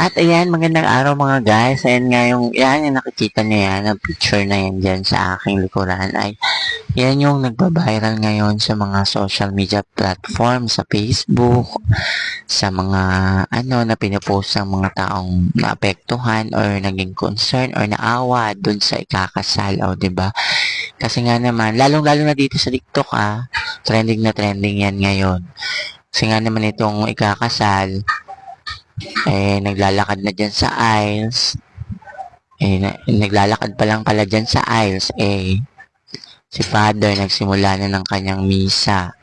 At ayan, magandang araw mga guys. Ayan nga yung nakikita niyo yan, ang picture na yan dyan sa aking likuran ay yan yung nagpa-viral ngayon sa mga social media platform, sa Facebook, sa mga na pinopost ng mga taong naapektuhan or naging concern or naawa dun sa ikakasal, o 'di ba? Kasi nga naman, lalong-lalo na dito sa TikTok trending na trending yan ngayon. Kasi nga naman itong ikakasal, naglalakad na dyan sa aisles, naglalakad pa lang pala dyan sa aisles, si Father nagsimula na ng kanyang misa.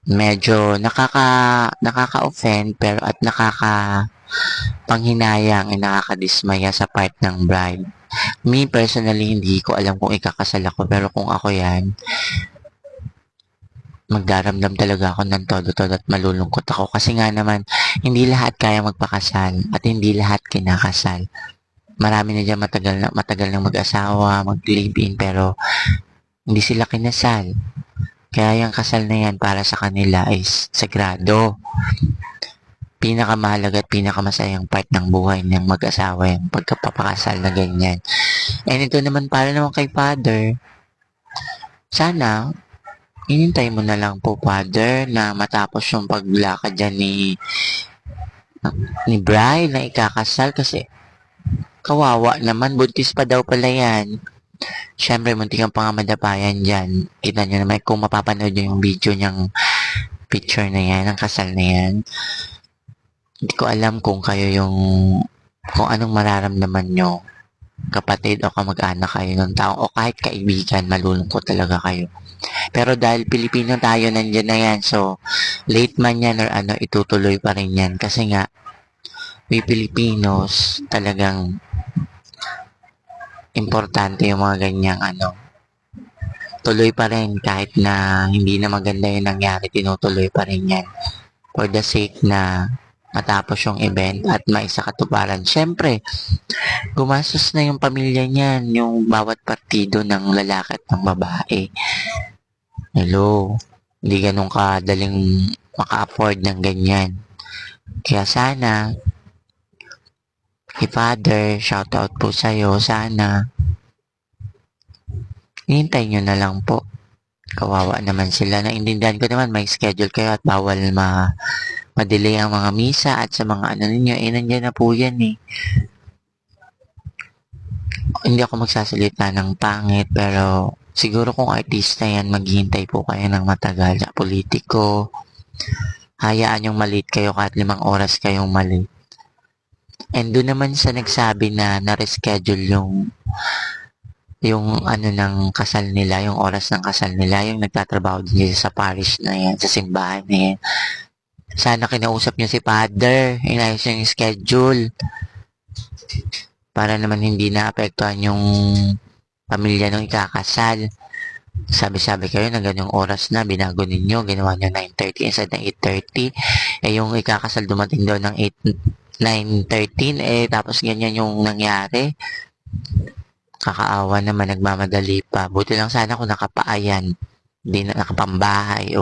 Medyo nakaka-offend pero at panghinayang, nakakadismaya sa part ng bride. Me personally, hindi ko alam kung ikakasal ako, pero kung ako yan, magdaramdam talaga ako ng todo-todo at malulungkot ako kasi nga naman hindi lahat kaya magpakasal at hindi lahat kinakasal. Marami na dyan matagal na mag-asawa, mag-live-in, pero hindi sila kinasal. Kaya yung kasal na yan para sa kanila ay sagrado. Pinakamahalaga at pinakamasayang part ng buhay ng mag-asawa yung pagkapapakasal na ganyan. And ito naman para naman kay Father, sana hinintay mo na lang po, Father, na matapos yung paglakad dyan ni Bride na ikakasal kasi kawawa naman, buntis pa daw pala yan. Siyempre, muntik ang pangmadapayan dyan. Kita nyo naman kung mapapanood nyo yung video niyang picture na yan, ang kasal na yan. Hindi ko alam kung kung anong mararamdaman nyo, kapatid o kamag-anak kayo ng tao o kahit kaibigan, malulungkot talaga kayo. Pero dahil Pilipino tayo, nandiyan na yan. So, late man yan or itutuloy pa rin yan. Kasi nga, we Filipinos, talagang importante yung mga ganyang tuloy pa rin kahit na hindi na maganda yung nangyari, tinutuloy pa rin yan. For the sake na matapos yung event at maisakatuparan. Siyempre, gumastos na yung pamilya niyan, yung bawat partido ng lalaki at ng babae. Hello, hindi ganun kadaling maka-afford ng ganyan. Kaya sana, Father, shoutout po sa'yo, sana, hintay nyo na lang po. Kawawa naman sila. Naintindihan ko naman, may schedule kayo at bawal ma-delay ang mga misa at sa mga ninyo, nandiyan na po yan Hindi ako magsasalita ng pangit, pero siguro kung artista yan, maghihintay po kayo ng matagal. Politiko, hayaan yung malate kayo kahit 5 oras kayong malate. And doon naman sa nagsabi na na-reschedule yung ng kasal nila, yung oras ng kasal nila, yung nagtatrabaho din sa parish na yan, sa simbahan na yan. Sana kinausap niyo si Father, inayos yung schedule para naman hindi naapektuhan yung pamilya ng ikakasal. Sabi-sabi kayo na ganyang oras na, binago ninyo, ginawa nyo 9:30 instead ng 8:30. Yung ikakasal dumating daw ng 9:13, tapos ganyan yung nangyari. Kakaawa naman, nagmamadali pa. Buti lang sana kung nakapaayan, hindi na nakapambahay.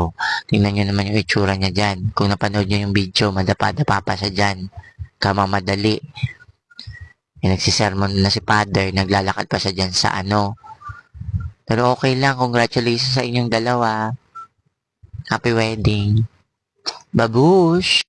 Tingnan nyo naman yung itsura niya dyan. Kung napanood nyo yung video, madapa-dapa pa siya dyan. Kamamadali. Nagsisermon na si Father, naglalakad pa siya dyan sa Pero okay lang, congratulations sa inyong dalawa. Happy wedding. Babush!